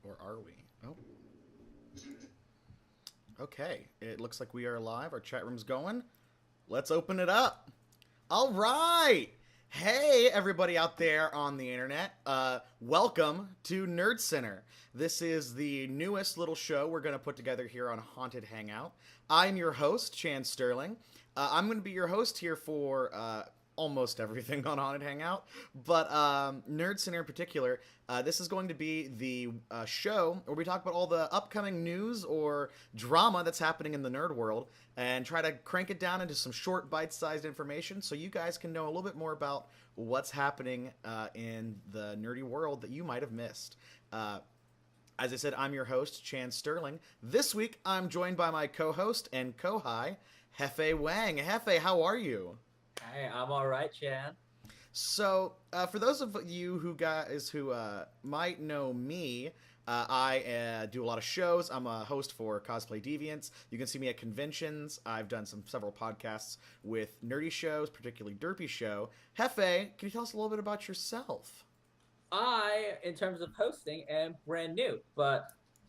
Or are we? Oh. Okay. It looks like we are live. Our chat room's going. Let's open it up. All right. Hey, everybody out there on the internet. Welcome to Nerdcenter. This is the newest little show we're going to put together here on Haunted Hangout. I'm your host, Chan Sterling. I'm going to be your host here for almost everything on Haunted Hangout, but Nerdcenter in particular, this is going to be the show where we talk about all the upcoming news or drama that's happening in the nerd world and try to crank it down into some short bite-sized information so you guys can know a little bit more about what's happening in the nerdy world that you might have missed. As I said, I'm your host, Chan Sterling. This week, I'm joined by my co-host and kouhai, Jeffe Wang. Jeffe, how are you? Hey, I'm all right, Chan. So, for those of you who might know me, I do a lot of shows. I'm a host for Cosplay Deviants. You can see me at conventions. I've done several podcasts with nerdy shows, particularly Derpy Show. Jeffe, can you tell us a little bit about yourself? I, in terms of hosting, am brand new, but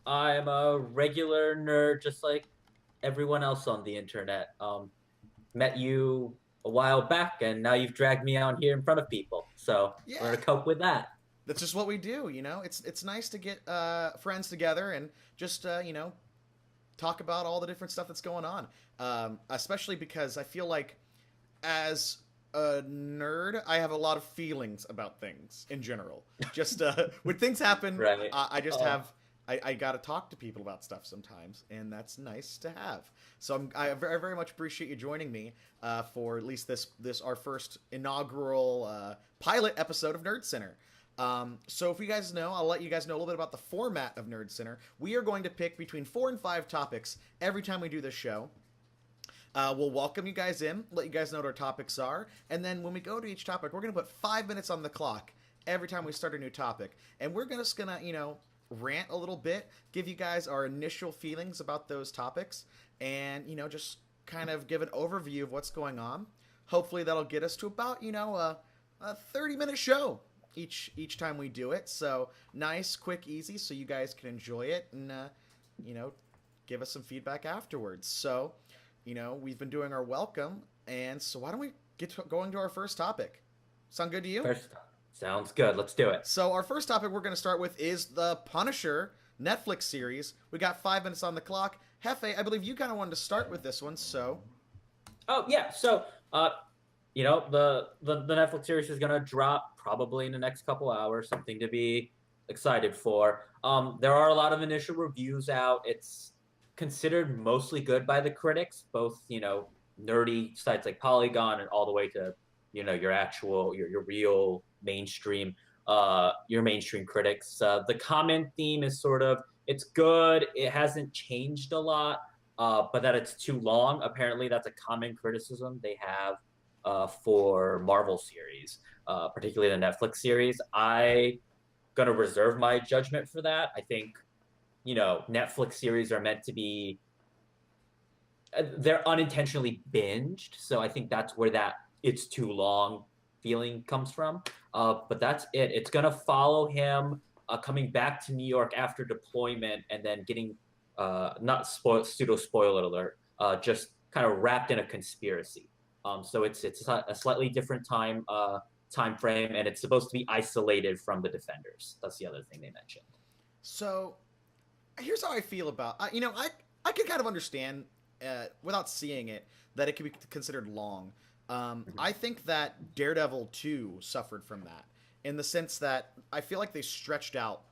I'm a regular nerd just like everyone else on the internet. Met you a while back, and now you've dragged me out here in front of people. So Yeah. we're gonna cope with that. That's just what we do, you know? It's nice to get friends together and just, talk about all the different stuff that's going on. Especially because I feel like as a nerd, I have a lot of feelings about things in general. Just when things happen, Right. I just have I got to talk to people about stuff sometimes, and that's nice to have. So I very much appreciate you joining me for at least this our first inaugural pilot episode of Nerd Center. So if you guys know, I'll let you guys know a little bit about the format of Nerd Center. We are going to pick between 4 and 5 topics every time we do this show. We'll welcome you guys in, let you guys know what our topics are, and then when we go to each topic, we're going to put 5 minutes on the clock every time we start a new topic. And we're just going to, rant a little bit, give you guys our initial feelings about those topics, and, just kind of give an overview of what's going on. Hopefully that'll get us to about, a 30-minute show each time we do it. So nice, quick, easy, so you guys can enjoy it and, give us some feedback afterwards. So, we've been doing our welcome, and so why don't we get going to our first topic? Sound good to you? Sounds good. Let's do it. So our first topic we're going to start with is the Punisher Netflix series. We got 5 minutes on the clock. Jeffe, I believe you kind of wanted to start with this one, so... Oh, yeah. So, the Netflix series is going to drop probably in the next couple hours, something to be excited for. There are a lot of initial reviews out. It's considered mostly good by the critics, both, nerdy sites like Polygon and all the way to, your real mainstream, your mainstream critics. The common theme is sort of, it's good, it hasn't changed a lot, but that it's too long. Apparently that's a common criticism they have for Marvel series, particularly the Netflix series. I gonna reserve my judgment for that. I think, Netflix series are meant to be, they're unintentionally binged, so I think that's where that it's too long feeling comes from. But that's it. It's gonna follow him coming back to New York after deployment and then getting not pseudo spoiler alert, just kind of wrapped in a conspiracy. So it's a slightly different time frame, and it's supposed to be isolated from the Defenders. That's the other thing they mentioned. So here's how I feel about I can kind of understand without seeing it that it can be considered long. I think that Daredevil 2 suffered from that in the sense that I feel like they stretched out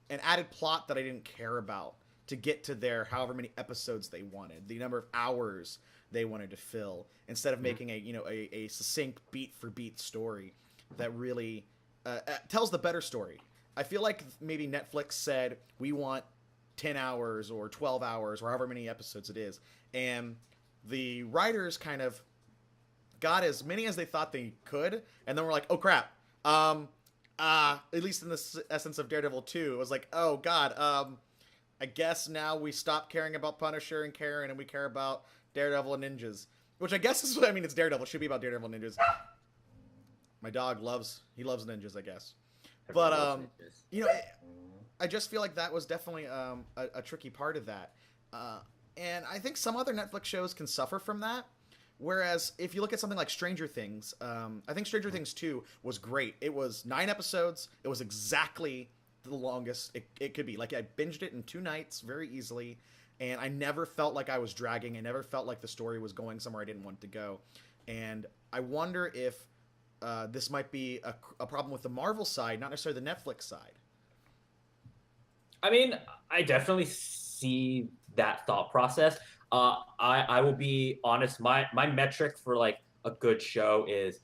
and added plot that I didn't care about to get to their however many episodes they wanted, the number of hours they wanted to fill, instead of making a succinct beat for beat story that really tells the better story. I feel like maybe Netflix said we want 10 hours or 12 hours or however many episodes it is, and the writers kind of got as many as they thought they could, and then we're like, oh crap. At least in the essence of Daredevil 2, it was like, oh god, I guess now we stop caring about Punisher and Karen, and we care about Daredevil and ninjas. Which I guess is what, it's Daredevil. It should be about Daredevil and ninjas. My dog loves ninjas, I guess. But Everyone loves ninjas. you know, I just feel like that was definitely a tricky part of that. And I think some other Netflix shows can suffer from that. Whereas if you look at something like Stranger Things, I think Stranger Things 2 was great. It was 9 episodes. It was exactly the longest it could be. Like, I binged it in 2 nights very easily, and I never felt like I was dragging. I never felt like the story was going somewhere I didn't want it to go. And I wonder if this might be a problem with the Marvel side, not necessarily the Netflix side. I mean, I definitely see that thought process. I will be honest. My metric for like a good show is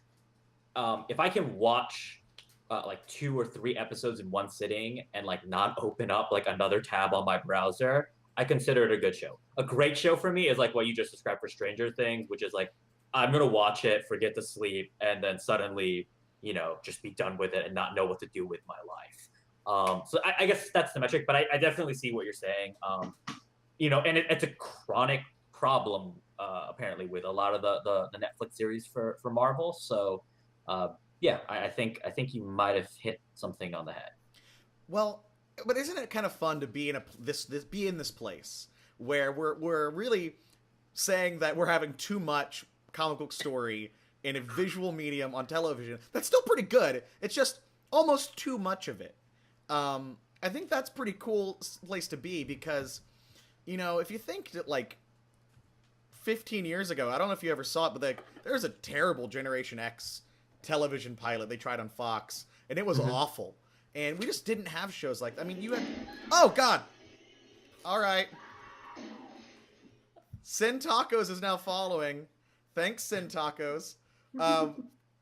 if I can watch like 2 or 3 episodes in one sitting and like not open up like another tab on my browser, I consider it a good show. A great show for me is like what you just described for Stranger Things, which is like I'm gonna watch it, forget to sleep, and then suddenly just be done with it and not know what to do with my life. So I guess that's the metric, but I definitely see what you're saying. And it's a chronic problem apparently with a lot of the Netflix series for Marvel. So yeah, I think you might have hit something on the head. Well, but isn't it kind of fun to be in this place where we're really saying that we're having too much comic book story in a visual medium on television? That's still pretty good. It's just almost too much of it. I think that's pretty cool place to be because, if you think that like 15 years ago, I don't know if you ever saw it, but like there was a terrible Generation X television pilot they tried on Fox, and it was awful. And we just didn't have shows like that. I mean, you had... Oh, God! All right. Sin Tacos is now following. Thanks, Sin Tacos.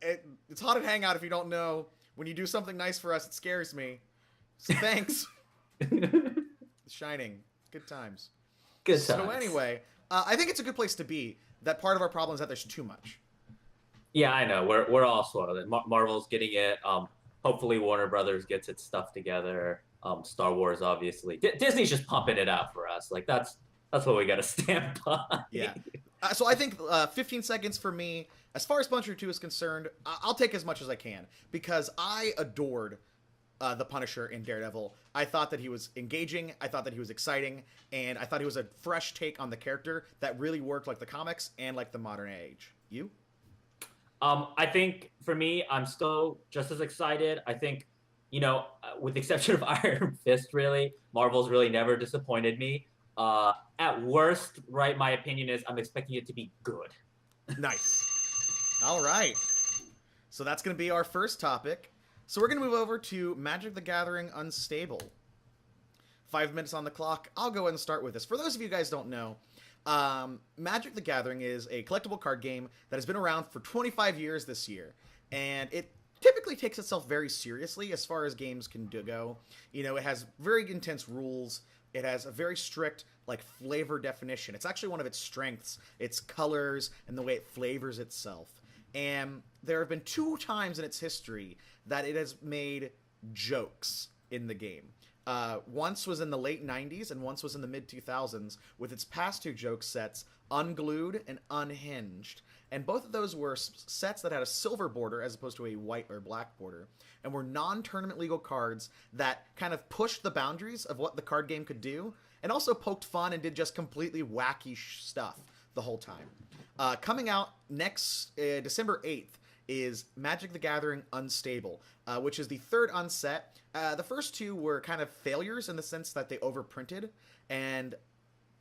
It's hot at Hangout if you don't know. When you do something nice for us, it scares me. So thanks. Shining. Good times. Good times. So anyway, I think it's a good place to be. That part of our problem is that there's too much. Yeah, I know. We're all spoiled. Marvel's getting it. Hopefully Warner Brothers gets its stuff together. Star Wars, obviously. Disney's just pumping it out for us. Like that's what we got to stand by. Yeah. So I think 15 seconds for me. As far as Punisher 2 is concerned, I'll take as much as I can because I adored the Punisher in Daredevil. I thought that he was engaging, I thought that he was exciting, and I thought he was a fresh take on the character that really worked like the comics and like the modern age. You? I think for me, I'm still just as excited. I think, with the exception of Iron Fist, really, Marvel's really never disappointed me. At worst, right, my opinion is I'm expecting it to be good. Nice. All right. So that's going to be our first topic. So we're going to move over to Magic the Gathering Unstable. 5 minutes on the clock. I'll go ahead and start with this. For those of you guys who don't know, Magic the Gathering is a collectible card game that has been around for 25 years this year. And it typically takes itself very seriously as far as games can go. It has very intense rules. It has a very strict, flavor definition. It's actually one of its strengths, its colors, and the way it flavors itself. And there have been 2 times in its history that it has made jokes in the game. Once was in the late 90s and once was in the mid-2000s with its past 2 joke sets, Unglued and Unhinged. And both of those were sets that had a silver border as opposed to a white or black border, and were non-tournament legal cards that kind of pushed the boundaries of what the card game could do, and also poked fun and did just completely wacky stuff the whole time. Coming out next December 8th is Magic the Gathering Unstable, which is the 3rd unset. The first 2 were kind of failures in the sense that they overprinted, and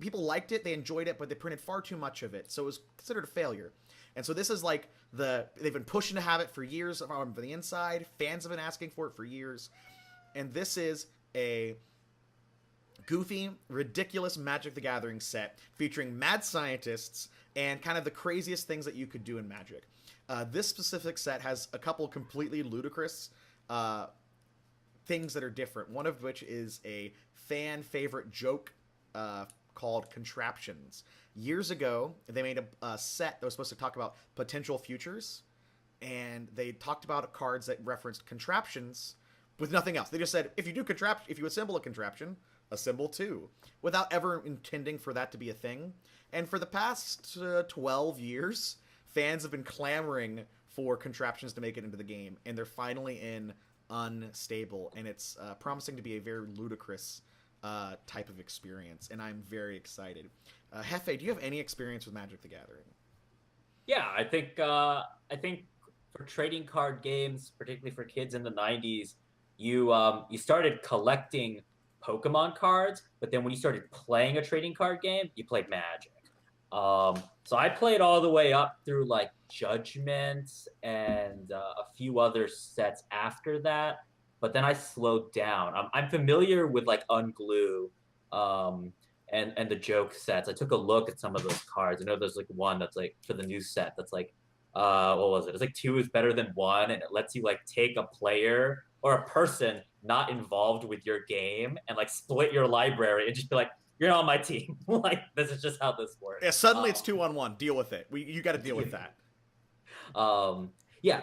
people liked it, they enjoyed it, but they printed far too much of it, so it was considered a failure. And so this is they've been pushing to have it for years from the inside. Fans have been asking for it for years. And this is a goofy, ridiculous Magic the Gathering set featuring mad scientists and kind of the craziest things that you could do in Magic. This specific set has a couple completely ludicrous things that are different. One of which is a fan favorite joke called Contraptions. Years ago, they made a set that was supposed to talk about potential futures, and they talked about cards that referenced contraptions with nothing else. They just said, if you assemble a contraption, assemble 2, without ever intending for that to be a thing. And for the past 12 years, fans have been clamoring for contraptions to make it into the game, and they're finally in unstable, and it's promising to be a very ludicrous type of experience, and I'm very excited. Jeffe, do you have any experience with Magic the Gathering? Yeah, I think for trading card games, particularly for kids in the '90s, you started collecting Pokemon cards, but then when you started playing a trading card game, you played Magic. So I played all the way up through like Judgment and a few other sets after that, but then I slowed down. I'm familiar with like Unglue, um, and the joke sets. I took a look at some of those cards. I know there's like one that's like for the new set that's like what was it? It's like two is better than one, and it lets you like take a player or a person not involved with your game and like split your library and just be like, you're on my team. Like this is just how this works. Yeah, suddenly it's 2-on-1. Deal with it. You got to deal with that. Yeah,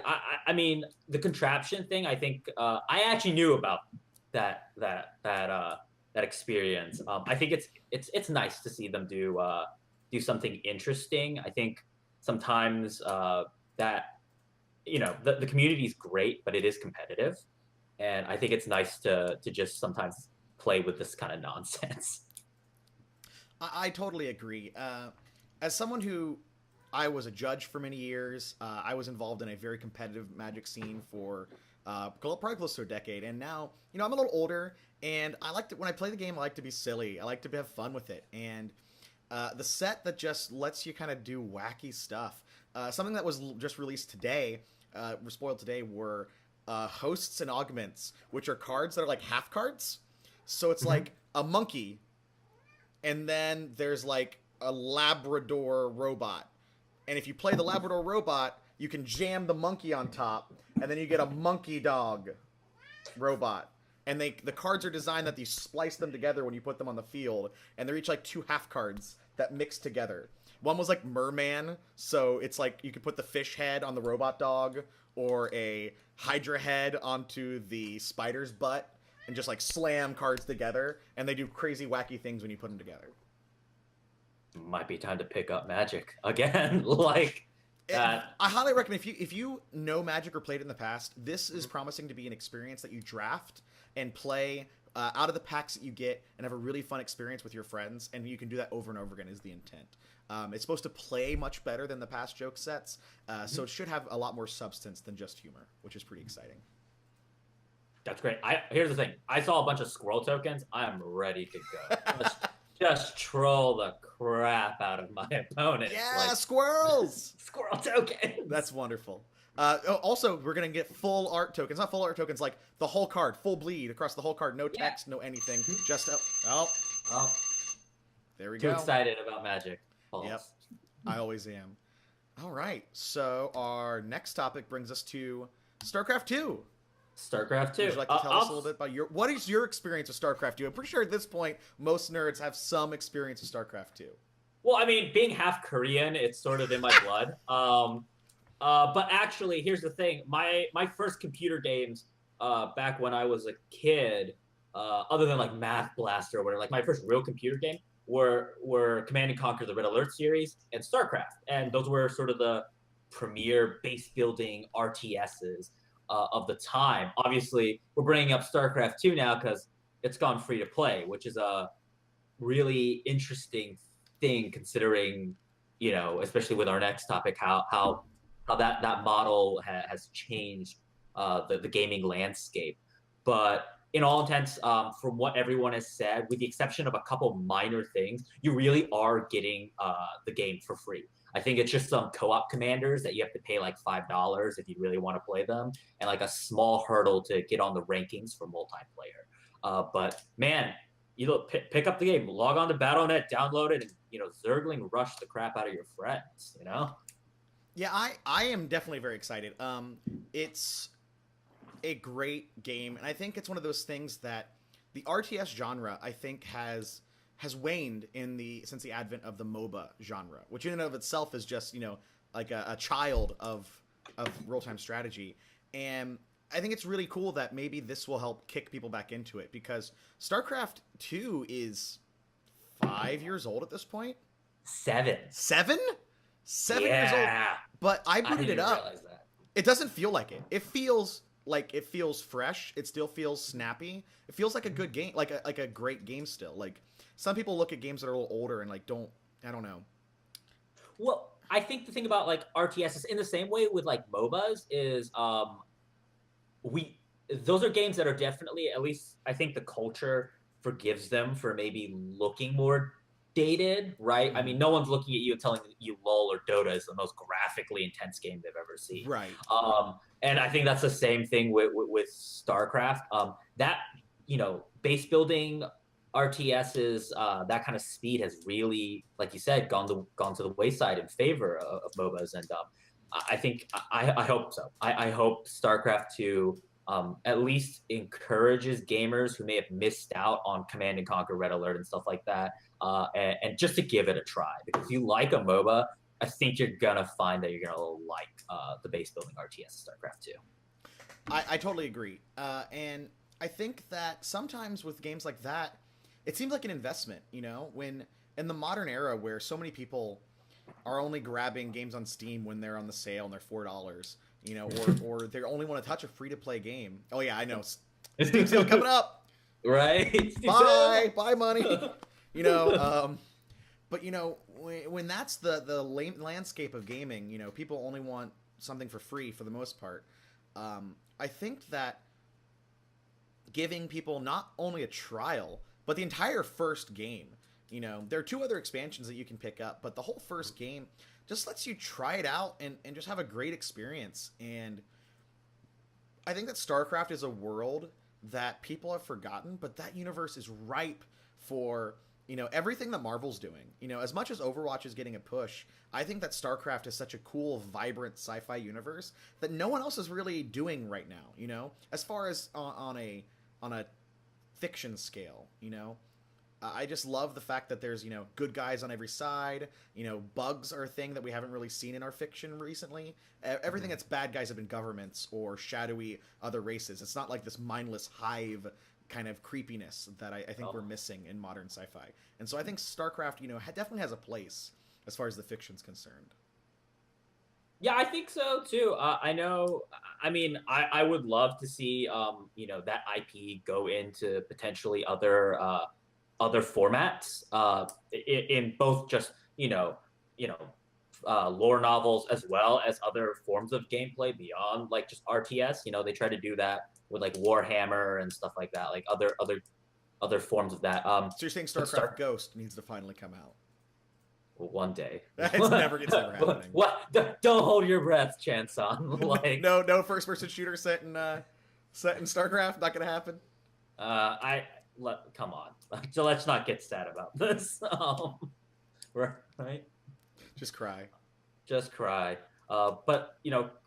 I mean the contraption thing. I think I actually knew about that experience. I think it's nice to see them do something interesting. I think sometimes that the community is great, but it is competitive, and I think it's nice to just sometimes play with this kind of nonsense. I totally agree. As someone who I was a judge for many years, I was involved in a very competitive Magic scene for probably close to a decade, and now I'm a little older, and I like to when I play the game, I like to be silly. I like to have fun with it, and the set that just lets you kind of do wacky stuff. Something that was just released today, spoiled today, were hosts and augments, which are cards that are like half cards. So it's like a monkey, and then there's like a Labrador robot. And if you play the Labrador robot, you can jam the monkey on top, and then you get a monkey dog robot. And the cards are designed that you splice them together when you put them on the field, and they're each like two half cards that mix together. One was like Merman, so it's like you could put the fish head on the robot dog, or a Hydra head onto the spider's butt, and just like slam cards together, and they do crazy wacky things when you put them together. Might be time to pick up Magic again. Like that. I highly recommend if you know Magic or played it in the past, this is promising to be an experience that you draft and play out of the packs that you get, and have a really fun experience with your friends, and you can do that over and over again is the intent. It's supposed to play much better than the past joke sets, so it should have a lot more substance than just humor, which is pretty exciting. That's great. Here's the thing. I saw a bunch of squirrel tokens. I'm ready to go. Just troll the crap out of my opponent. Yeah, like, squirrels! Squirrel tokens! That's wonderful. Also, we're going to get full art tokens. Not full art tokens, like the whole card. Full bleed across the whole card. No text, no anything. Just... Oh. There we go. Too excited about Magic. Pulse. Yep. I always am. All right. So our next topic brings us to StarCraft II. StarCraft II. Would you like to tell us a little bit about what is your experience with StarCraft II? I'm pretty sure at this point, most nerds have some experience with StarCraft II. Well, I mean, being half Korean, it's sort of in my blood. But actually, here's the thing. My first computer games, back when I was a kid, other than like Math Blaster or whatever, like my first real computer game were Command and Conquer: The Red Alert series and StarCraft. And those were sort of the premier base building RTSs of the time. Obviously, we're bringing up StarCraft II now because it's gone free to play, which is a really interesting thing considering, especially with our next topic, how that model has changed the gaming landscape. But in all intents, from what everyone has said, with the exception of a couple minor things, you really are getting the game for free. I think it's just some co-op commanders that you have to pay like $5 if you really want to play them, and like a small hurdle to get on the rankings for multiplayer. But man, pick up the game, log on to Battle.net, download it, and Zergling rush the crap out of your friends. Yeah, I am definitely very excited. It's a great game, and I think it's one of those things that the RTS genre, I think, has waned since the advent of the MOBA genre, which in and of itself is just like a child of real-time strategy. And I think it's really cool that maybe this will help kick people back into it, because StarCraft II is 5 years old at this point. 7 years old. But I booted it up. It doesn't feel like it. It feels like it feels fresh. It still feels snappy. It feels like a good game, like a great game still. Like some people look at games that are a little older and like don't. I don't know. Well, I think the thing about like RTS is in the same way with like MOBAs is we those are games that are definitely, at least I think the culture forgives them for maybe looking more dated, right? I mean, no one's looking at you and telling you LOL or Dota is the most graphically intense game they've ever seen. Right. And I think that's the same thing with Starcraft. That, base building RTSs, that kind of speed has really, like you said, gone to the wayside in favor of MOBAs. And I think I hope so. I hope Starcraft II at least encourages gamers who may have missed out on Command and Conquer, Red Alert, and stuff like that, and just to give it a try. Because if you like a MOBA, I think you're gonna find that you're gonna like the base building RTS of StarCraft 2. I totally agree, and I think that sometimes with games like that, it seems like an investment. When in the modern era where so many people are only grabbing games on Steam when they're on the sale and they're $4. Or they only want to touch a free-to-play game. Oh yeah, I know. Steam sale coming up. Right. Buy money. But when that's the landscape of gaming, people only want something for free for the most part. I think that giving people not only a trial, but the entire first game. There are 2 other expansions that you can pick up, but the whole first game just lets you try it out and just have a great experience. And I think that StarCraft is a world that people have forgotten, but that universe is ripe for, everything that Marvel's doing. As much as Overwatch is getting a push, I think that StarCraft is such a cool, vibrant sci-fi universe that no one else is really doing right now, as far as on a fiction scale. I just love the fact that there's, good guys on every side. Bugs are a thing that we haven't really seen in our fiction recently. Everything that's bad guys have been governments or shadowy other races. It's not like this mindless hive kind of creepiness that I think we're missing in modern sci-fi. And so I think StarCraft, definitely has a place as far as the fiction's concerned. Yeah, I think so too. I know. I mean, I would love to see, that IP go into potentially other formats, in both just lore novels as well as other forms of gameplay beyond like just RTS. They try to do that with like Warhammer and stuff like that, like other forms of that. So you're saying StarCraft Ghost needs to finally come out? One day. It's never happening. What? Don't hold your breath, Chanson. Like no first-person shooter set in StarCraft. Not gonna happen. Come on. So let's not get sad about this. Right? Just cry. But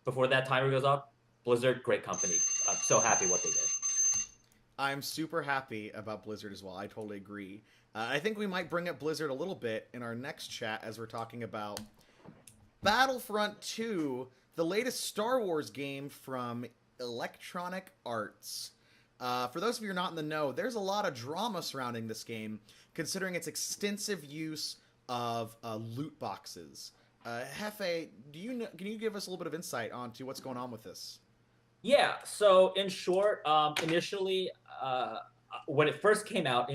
before that timer goes off, Blizzard, great company. I'm so happy what they did. I'm super happy about Blizzard as well. I totally agree. I think we might bring up Blizzard a little bit in our next chat as we're talking about Battlefront II, the latest Star Wars game from Electronic Arts. For those of you who are not in the know, there's a lot of drama surrounding this game, considering its extensive use of loot boxes. Jeffe, can you give us a little bit of insight onto what's going on with this? Yeah, so in short, initially, when it first came out,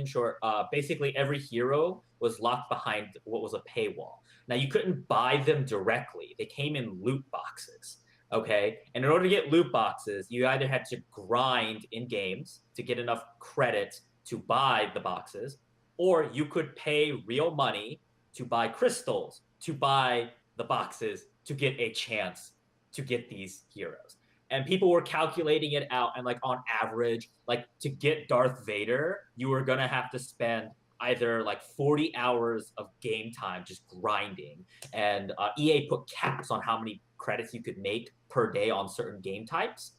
basically every hero was locked behind what was a paywall. Now, you couldn't buy them directly. They came in loot boxes. Okay, and in order to get loot boxes, you either had to grind in games to get enough credit to buy the boxes, or you could pay real money to buy crystals to buy the boxes to get a chance to get these heroes. And people were calculating it out, and like on average, like to get Darth Vader, you were gonna have to spend either like 40 hours of game time just grinding, and EA put caps on how many credits you could make per day on certain game types,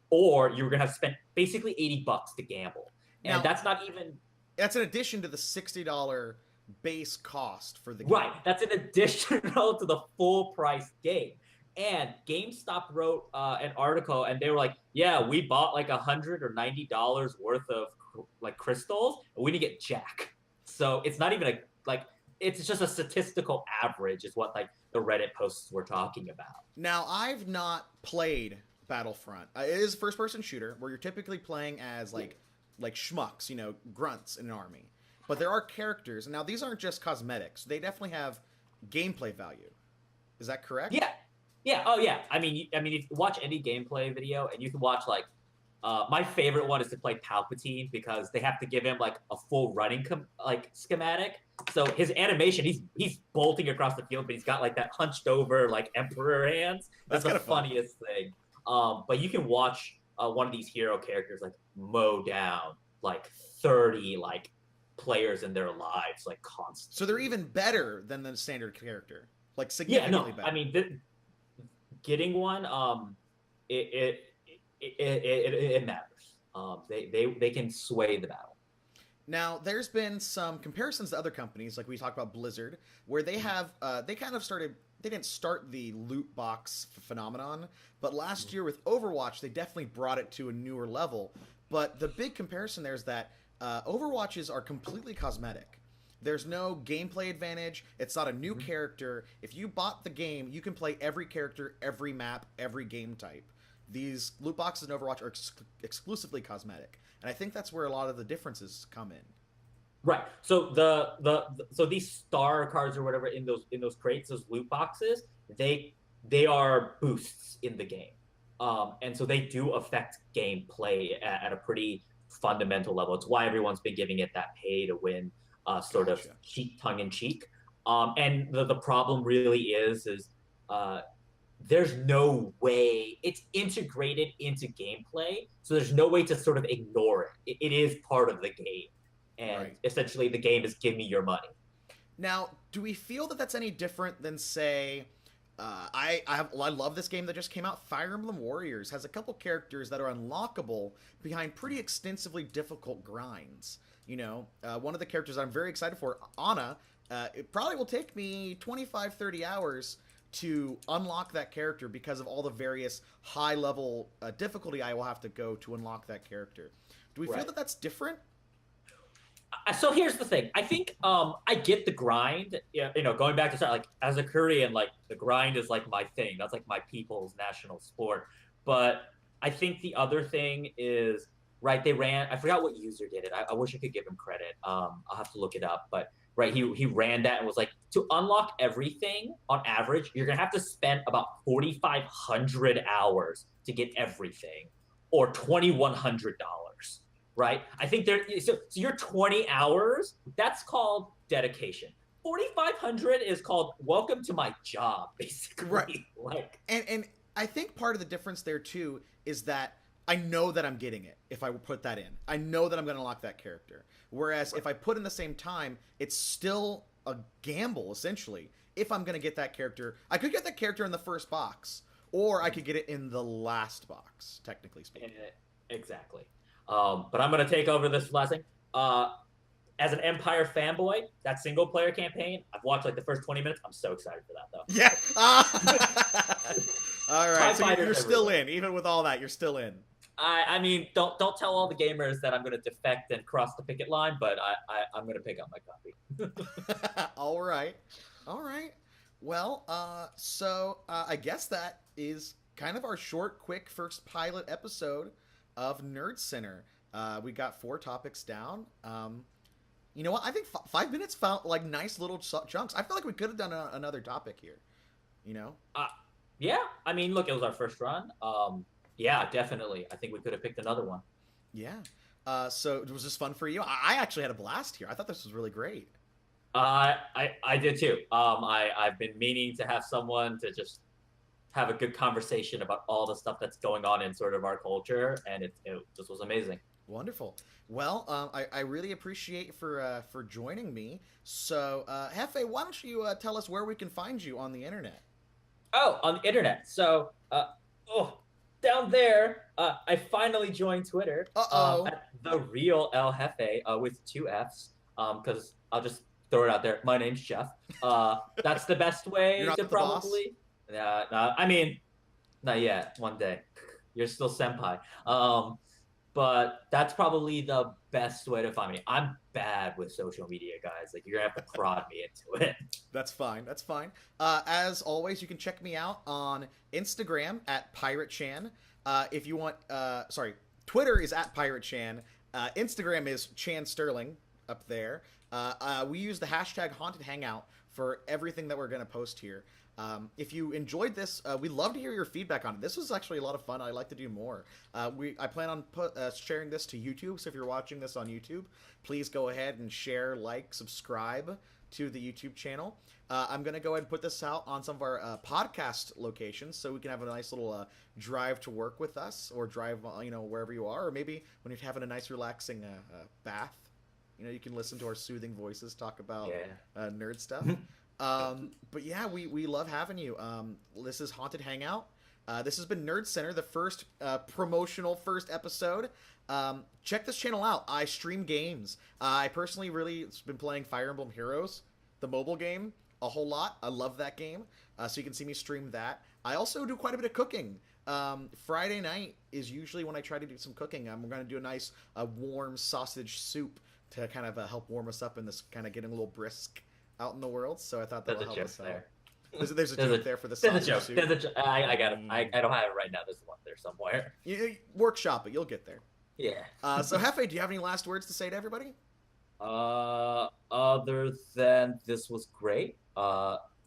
or you were gonna have to spend basically $80 to gamble. And now, that's in addition to the $60 base cost for the game. Right, that's an additional to the full price game. And GameStop wrote an article, and they were like, yeah, we bought like $100 or $90 worth of like crystals, and we didn't get jack. So it's not even it's just a statistical average is what like the Reddit posts were talking about. Now, I've not played Battlefront. It is a first-person shooter where you're typically playing as like schmucks, grunts in an army. But there are characters, and now these aren't just cosmetics. They definitely have gameplay value. Is that correct? Yeah, yeah, oh yeah. I mean, if you watch any gameplay video, and you can watch like, my favorite one is to play Palpatine because they have to give him like a full running schematic. So his animation, he's bolting across the field, but he's got like that hunched over like emperor hands. That's the funniest thing. But you can watch one of these hero characters like mow down like 30 like players in their lives like constantly. So they're even better than the standard character, like significantly better. I mean, getting one, it matters. They can sway the battle. Now, there's been some comparisons to other companies, like we talked about Blizzard, where they have they kind of started. They didn't start the loot box phenomenon, but last year with Overwatch, they definitely brought it to a newer level. But the big comparison there is that Overwatches are completely cosmetic. There's no gameplay advantage. It's not a new character. If you bought the game, you can play every character, every map, every game type. These loot boxes in Overwatch are exclusively cosmetic, and I think that's where a lot of the differences come in. Right. So so these star cards or whatever in those crates, those loot boxes, they are boosts in the game, and so they do affect gameplay at a pretty fundamental level. It's why everyone's been giving it that pay to win sort of tongue in cheek. And the problem really is there's no way it's integrated into gameplay, so there's no way to sort of ignore it. It is part of the game, and essentially the game is give me your money. Now, do we feel that that's any different than, say, I love this game that just came out. Fire Emblem Warriors has a couple characters that are unlockable behind pretty extensively difficult grinds. One of the characters I'm very excited for, Ana, it probably will take me 25, 30 hours to unlock that character because of all the various high-level difficulty I will have to go to unlock that character. Do we feel that that's different? So here's the thing. I think I get the grind. Going back to start, like as a Korean, like the grind is like my thing. That's like my people's national sport. But I think the other thing is they ran. I forgot what user did it. I wish I could give him credit. I'll have to look it up. But he ran that and was like, to unlock everything on average, you're gonna have to spend about 4,500 hours to get everything, or $2,100. Right? I think so your 20 hours, that's called dedication. 4,500 is called welcome to my job, basically. Right. And I think part of the difference there too is that I know that I'm getting it if I put that in. I know that I'm going to unlock that character. Whereas if I put in the same time, it's still a gamble, essentially. If I'm going to get that character, I could get that character in the first box, or I could get it in the last box, technically speaking. Exactly. But I'm going to take over this last thing. As an Empire fanboy, that single player campaign, I've watched like the first 20 minutes. I'm so excited for that, though. Yeah. All right. So you're still in. Even with all that, you're still in. I mean, don't tell all the gamers that I'm going to defect and cross the picket line, but I'm going to pick up my copy. All right. Well, so I guess that is kind of our short, quick first pilot episode of Nerdcenter. We got 4 topics down. You know what? I think 5 minutes felt like nice little chunks. I feel like we could have done another topic here. Yeah. I mean, look, it was our first run. Yeah, definitely. I think we could have picked another one. Yeah. So was this fun for you? I actually had a blast here. I thought this was really great. I did too. I've been meaning to have someone to just have a good conversation about all the stuff that's going on in sort of our culture, and it just was amazing. Wonderful. Well, I really appreciate for joining me. So, Jeffe, why don't you tell us where we can find you on the internet? Oh, on the internet. So, down there, I finally joined Twitter. At the real El Jefe with 2 Fs. Because I'll just throw it out there. My name's Jeff. That's the best way to probably. Yeah, I mean, not yet. One day, you're still senpai. But that's probably the best way to find me. I'm bad with social media, guys. Like, you're gonna have to prod me into it. That's fine. As always, you can check me out on Instagram at PirateChan. If you want, Twitter is at Pirate Chan. Instagram is Chan Sterling up there. We use the hashtag Haunted Hangout for everything that we're going to post here. If you enjoyed this, we'd love to hear your feedback on it. This was actually a lot of fun. I'd like to do more. I plan on sharing this to YouTube, so if you're watching this on YouTube, please go ahead and share, like, subscribe to the YouTube channel. I'm going to go ahead and put this out on some of our podcast locations so we can have a nice little drive to work with us, or drive, wherever you are, or maybe when you're having a nice relaxing bath. You can listen to our soothing voices talk about nerd stuff. But yeah, we love having you. This is Haunted Hangout. This has been Nerdcenter, the first promotional first episode. Check this channel out. I stream games. I personally really been playing Fire Emblem Heroes, the mobile game, a whole lot. I love that game. So you can see me stream that. I also do quite a bit of cooking. Friday night is usually when I try to do some cooking. I'm going to do a nice warm sausage soup to kind of help warm us up in this kind of getting a little brisk out in the world. So I thought that would help us out. There's a joke there for the sausage soup. I got it. I don't have it right now. There's one there somewhere. You workshop it. You'll get there. Yeah. So Jeffe, do you have any last words to say to everybody? Other than this was great.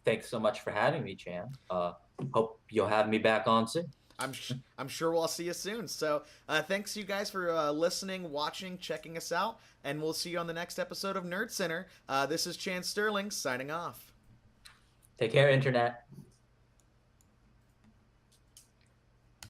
Thanks so much for having me, Chan. Hope you'll have me back on soon. I'm sure we'll see you soon. So thanks you guys for listening, watching, checking us out, and we'll see you on the next episode of Nerdcenter. This is Chan Sterling signing off. Take care, Internet.